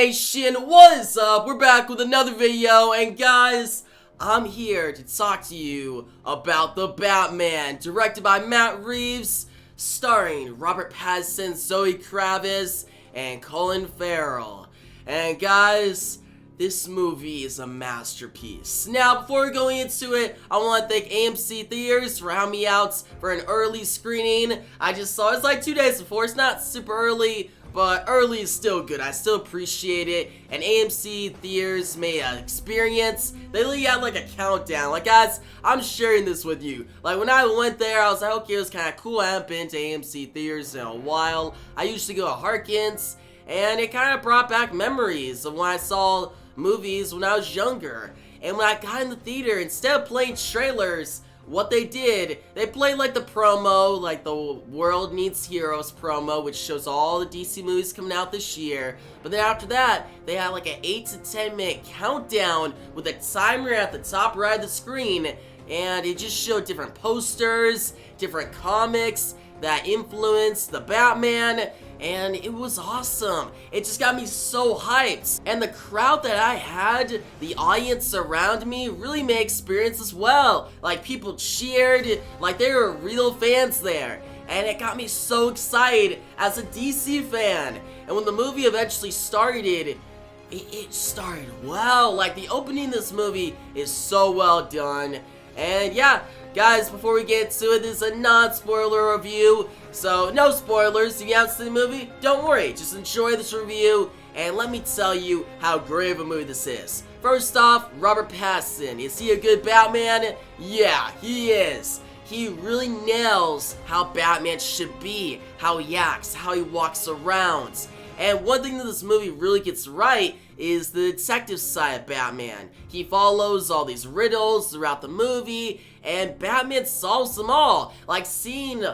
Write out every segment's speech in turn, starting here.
Nation, what is up? We're back with another video, and guys, I'm here to talk to you about The Batman, directed by Matt Reeves, starring Robert Pattinson, Zoe Kravitz, and Colin Farrell. And guys, this movie is a masterpiece. Now, before going into it, I want to thank AMC Theaters for having me out for an early screening. I just saw it's like 2 days before. It's not super early, but early is still good. I still appreciate it. And AMC Theaters made an experience. They literally had like a countdown. Like, guys, I'm sharing this with you. Like, when I went there, I was like, okay, it was kind of cool. I haven't been to AMC Theaters in a while. I usually go to Harkins, and it kind of brought back memories of when I saw movies when I was younger. And when I got in the theater, instead of playing trailers, what they did, they played like the promo, like the World Needs Heroes promo, which shows all the DC movies coming out this year. But then after that, they had like an 8 to 10 minute countdown with a timer at the top right of the screen, and it just showed different posters, different comics that influenced the Batman, and it was awesome. It just got me so hyped. And the crowd that I had, the audience around me, really made experience as well. Like, people cheered, like they were real fans there. And it got me so excited as a DC fan. And when the movie eventually started, it started well. Like, the opening of this movie is so well done. And yeah, guys, before we get into it, this is a non-spoiler review, so no spoilers. If you haven't seen the movie, don't worry, just enjoy this review, and let me tell you how great of a movie this is. First off, Robert Pattinson. Is he a good Batman? Yeah, he is. He really nails how Batman should be, how he acts, how he walks around. And one thing that this movie really gets right is the detective side of Batman. He follows all these riddles throughout the movie, and Batman solves them all. Like, seeing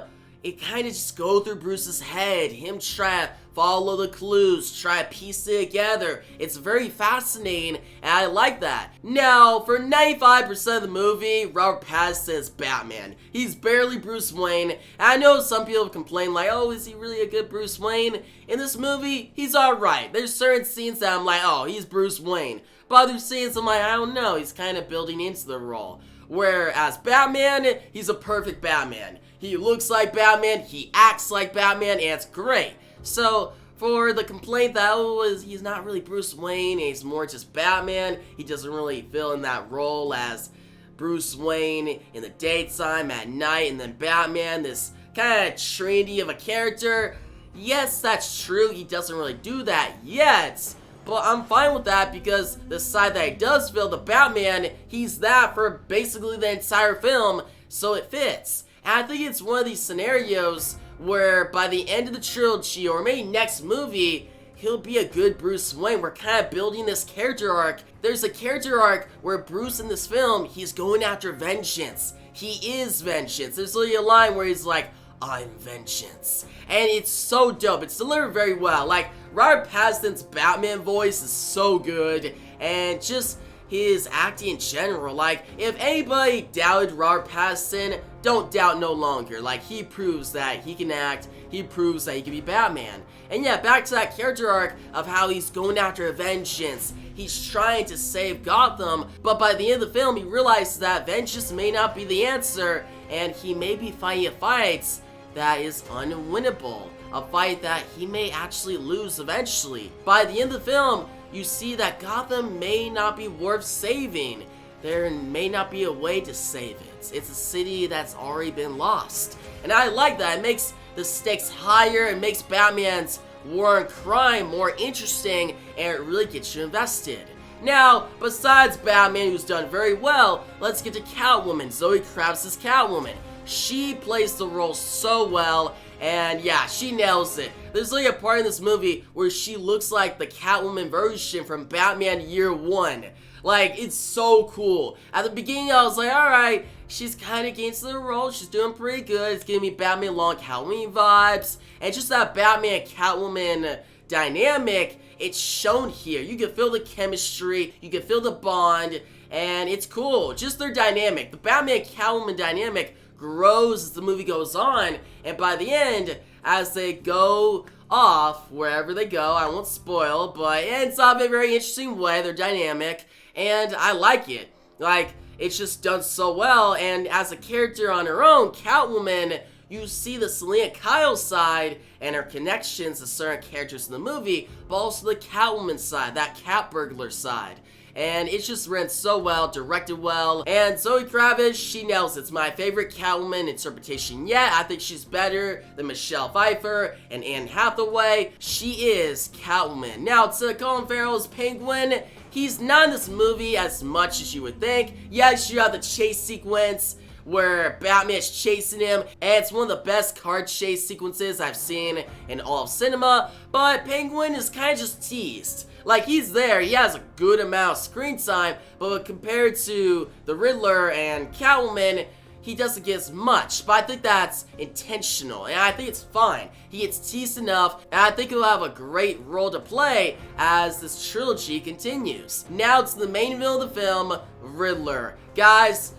it kind of just go through Bruce's head, him try to follow the clues, try to piece it together. It's very fascinating, and I like that. Now, for 95% of the movie, Robert Pattinson is Batman. He's barely Bruce Wayne, and I know some people have complained like, oh, is he really a good Bruce Wayne? In this movie, he's alright. There's certain scenes that I'm like, oh, he's Bruce Wayne. But other scenes I'm like, I don't know, he's kind of building into the role. Whereas Batman, he's a perfect Batman. He looks like Batman, he acts like Batman, and it's great. So, for the complaint that, oh, he's not really Bruce Wayne, he's more just Batman, he doesn't really fill in that role as Bruce Wayne in the daytime, at night, and then Batman, this kind of trendy of a character. Yes, that's true, he doesn't really do that yet, but I'm fine with that because the side that he does fill, the Batman, he's that for basically the entire film, so it fits. And I think it's one of these scenarios where by the end of the trilogy, or maybe next movie, he'll be a good Bruce Wayne. We're kind of building this character arc. There's a character arc where Bruce in this film, he's going after vengeance. He is vengeance. There's literally a line where he's like, I'm vengeance. And it's so dope. It's delivered very well. Like, Robert Pattinson's Batman voice is so good, and just his acting in general. Like, if anybody doubted Robert Pattinson, don't doubt no longer. Like, he proves that he can act, he proves that he can be Batman. And yeah, back to that character arc of how he's going after vengeance. He's trying to save Gotham, but by the end of the film, he realizes that vengeance may not be the answer, and he may be fighting a fight that is unwinnable. A fight that he may actually lose eventually. By the end of the film, you see that Gotham may not be worth saving. There may not be a way to save it. It's a city that's already been lost. And I like that. It makes the stakes higher. It makes Batman's war and crime more interesting, and it really gets you invested. Now, besides Batman, who's done very well, let's get to Catwoman, Zoe Kravitz's Catwoman. She plays the role so well, and yeah, she nails it. There's like a part in this movie where she looks like the Catwoman version from Batman Year One. Like, it's so cool. At the beginning, I was like, alright, she's kind of getting to the role, she's doing pretty good, it's giving me Batman Long Halloween vibes, and just that Batman Catwoman dynamic, it's shown here. You can feel the chemistry, you can feel the bond, and it's cool. Just their dynamic, the Batman Catwoman dynamic grows as the movie goes on, and by the end, as they go off wherever they go. I won't spoil, but it ends up in a very interesting way. They're dynamic, and I like it. Like, it's just done so well, and as a character on her own, Catwoman, you see the Selena Kyle side and her connections to certain characters in the movie, but also the Catwoman side, that cat burglar side. And it's just ran so well, directed well, and Zoe Kravitz, she nails it. It's my favorite Catwoman interpretation yet. I think she's better than Michelle Pfeiffer and Anne Hathaway. She is Catwoman. Now, to Colin Farrell's Penguin, he's not in this movie as much as you would think. Yes, you have the chase sequence where Batman is chasing him, and it's one of the best car chase sequences I've seen in all of cinema, but Penguin is kind of just teased. Like, he's there, he has a good amount of screen time, but compared to the Riddler and Catwoman, he doesn't get as much, but I think that's intentional, and I think it's fine. He gets teased enough, and I think he'll have a great role to play as this trilogy continues. Now to the main villain of the film, Riddler. Guys,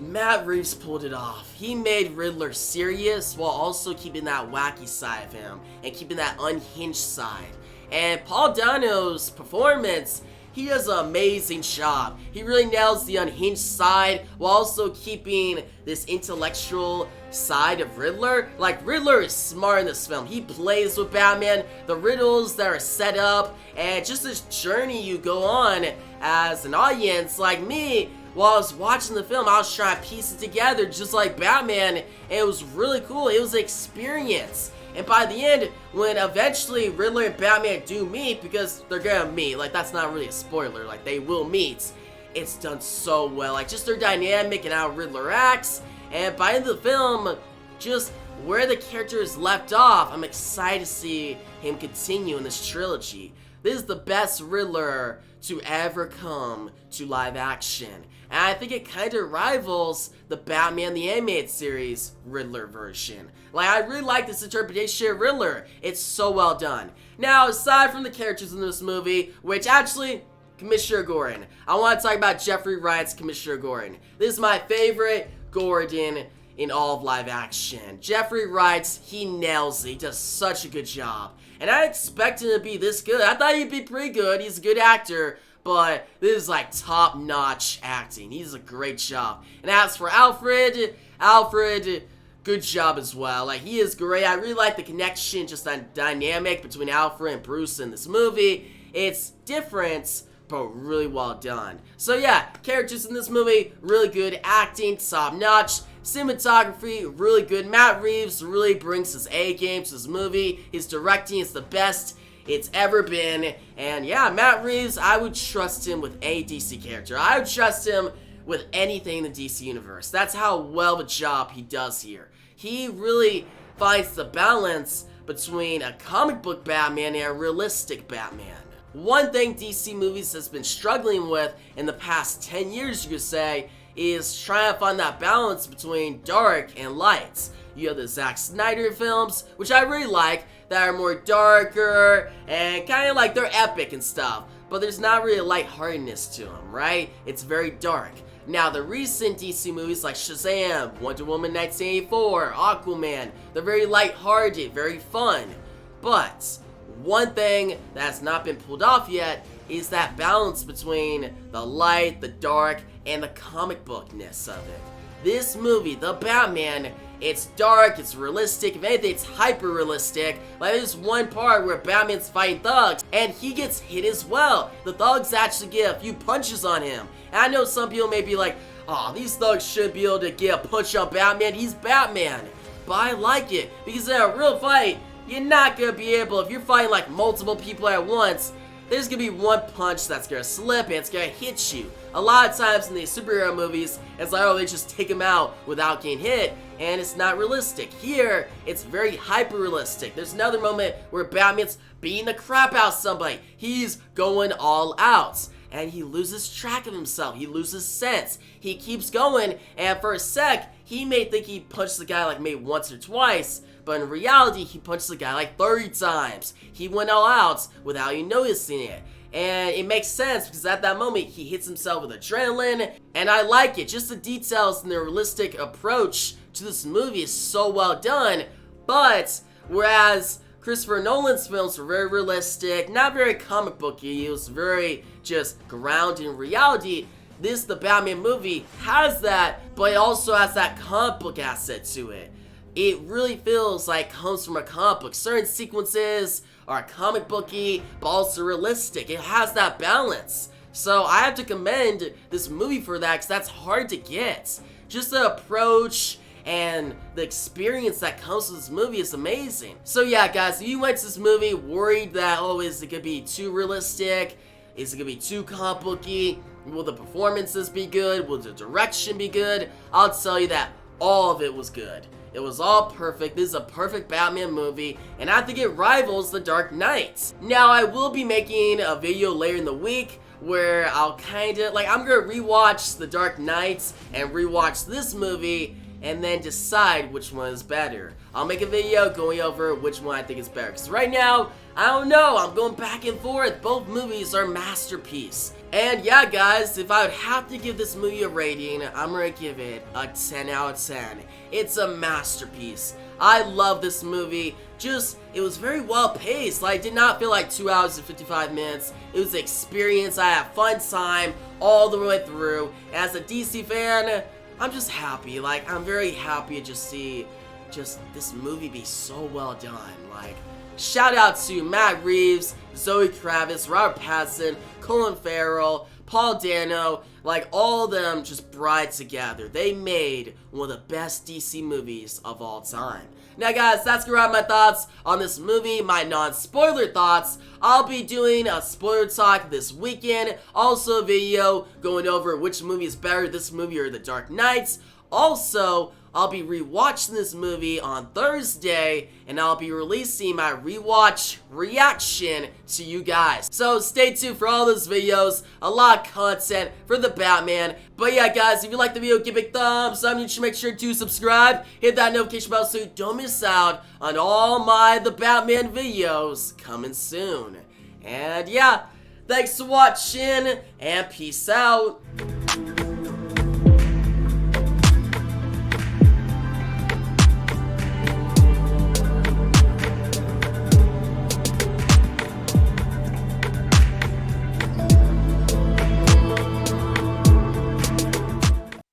Matt Reeves pulled it off. He made Riddler serious while also keeping that wacky side of him and keeping that unhinged side. And Paul Dano's performance, he does an amazing job. He really nails the unhinged side while also keeping this intellectual side of Riddler. Like, Riddler is smart in this film. He plays with Batman, the riddles that are set up, and just this journey you go on as an audience like me. While I was watching the film, I was trying to piece it together just like Batman, and it was really cool. It was an experience. And by the end, when eventually Riddler and Batman do meet, because they're gonna meet, like, that's not really a spoiler, like, they will meet, it's done so well. Like, just their dynamic and how Riddler acts, and by the end of the film, just where the character is left off, I'm excited to see him continue in this trilogy. This is the best Riddler to ever come to live action. And I think it kind of rivals the Batman the Animated Series Riddler version. Like, I really like this interpretation of Riddler. It's so well done. Now, aside from the characters in this movie, which actually, Commissioner Gordon. I want to talk about Jeffrey Wright's Commissioner Gordon. This is my favorite Gordon in all of live action. Jeffrey Wright, he nails it. He does such a good job. And I expect him to be this good. I thought he'd be pretty good. He's a good actor. But this is like top-notch acting. He does a great job. And as for Alfred, good job as well. Like, he is great. I really like the connection, just that dynamic between Alfred and Bruce in this movie. It's different, but really well done. So yeah, characters in this movie, really good. Acting, top-notch. Cinematography, really good. Matt Reeves really brings his A game to this movie. His directing is the best it's ever been. And yeah, Matt Reeves, I would trust him with any DC character. I would trust him with anything in the DC universe. That's how well of a job he does here. He really finds the balance between a comic book Batman and a realistic Batman. One thing DC movies has been struggling with in the past 10 years, you could say, is trying to find that balance between dark and light. You have the Zack Snyder films, which I really like, that are more darker and kind of like they're epic and stuff, but there's not really a lightheartedness to them, right? It's very dark. Now, the recent DC movies like Shazam, Wonder Woman 1984, Aquaman, they're very lighthearted, very fun. But one thing that has not been pulled off yet is that balance between the light, the dark, and the comic bookness of it. This movie, The Batman, it's dark, it's realistic, if anything, it's hyper-realistic. Like, there's one part where Batman's fighting thugs, and he gets hit as well. The thugs actually get a few punches on him. And I know some people may be like, oh, these thugs should be able to get a punch on Batman, he's Batman. But I like it, because in a real fight, you're not gonna be able, if you're fighting like multiple people at once, there's gonna be one punch that's gonna slip and it's gonna hit you. A lot of times in these superhero movies, it's like, oh, they just take him out without getting hit, and it's not realistic. Here, it's very hyper-realistic. There's another moment where Batman's beating the crap out of somebody. He's going all out, and he loses track of himself. He loses sense. He keeps going, and for a sec, he may think he punched the guy like maybe once or twice, but in reality, he punched the guy like 30 times. He went all out without you noticing it. And it makes sense because at that moment, he hits himself with adrenaline. And I like it. Just the details and the realistic approach to this movie is so well done. But Whereas Christopher Nolan's films were very realistic, not very comic booky, it was very just grounded in reality. The Batman movie, has that, but it also has that comic book asset to it. It really feels like it comes from a comic book. Certain sequences are comic booky, but also realistic. It has that balance. So I have to commend this movie for that, because that's hard to get. Just the approach and the experience that comes with this movie is amazing. So yeah, guys, if you went to this movie worried that, oh, is it gonna be too realistic? Is it gonna be too comic booky? Will the performances be good? Will the direction be good? I'll tell you that all of it was good. It was all perfect. This is a perfect Batman movie, and I think it rivals The Dark Knight. Now, I will be making a video later in the week where I'll I'm gonna rewatch The Dark Knight and rewatch this movie and then decide which one is better. I'll make a video going over which one I think is better, because right now, I don't know, I'm going back and forth. Both movies are masterpieces. And yeah, guys, if I would have to give this movie a rating, I'm gonna give it a 10 out of 10. It's a masterpiece. I love this movie. It was very well paced. Like, did not feel like 2 hours and 55 minutes. It was an experience. I had fun time all the way through. As a DC fan, I'm just happy. Like, I'm very happy to see this movie be so well done. Like, shout out to Matt Reeves, Zoe Kravitz, Robert Pattinson, Colin Farrell, Paul Dano. Like, all of them just brought together. They made one of the best DC movies of all time. Now, guys, that's gonna wrap my thoughts on this movie, my non-spoiler thoughts. I'll be doing a spoiler talk this weekend. Also, a video going over which movie is better, this movie or The Dark Knight. Also, I'll be rewatching this movie on Thursday, and I'll be releasing my rewatch reaction to you guys. So stay tuned for all those videos, a lot of content for the Batman. But yeah, guys, if you like the video, give it a big thumbs up. You should make sure to subscribe, hit that notification bell so you don't miss out on all the Batman videos coming soon. And yeah, thanks for watching, and peace out.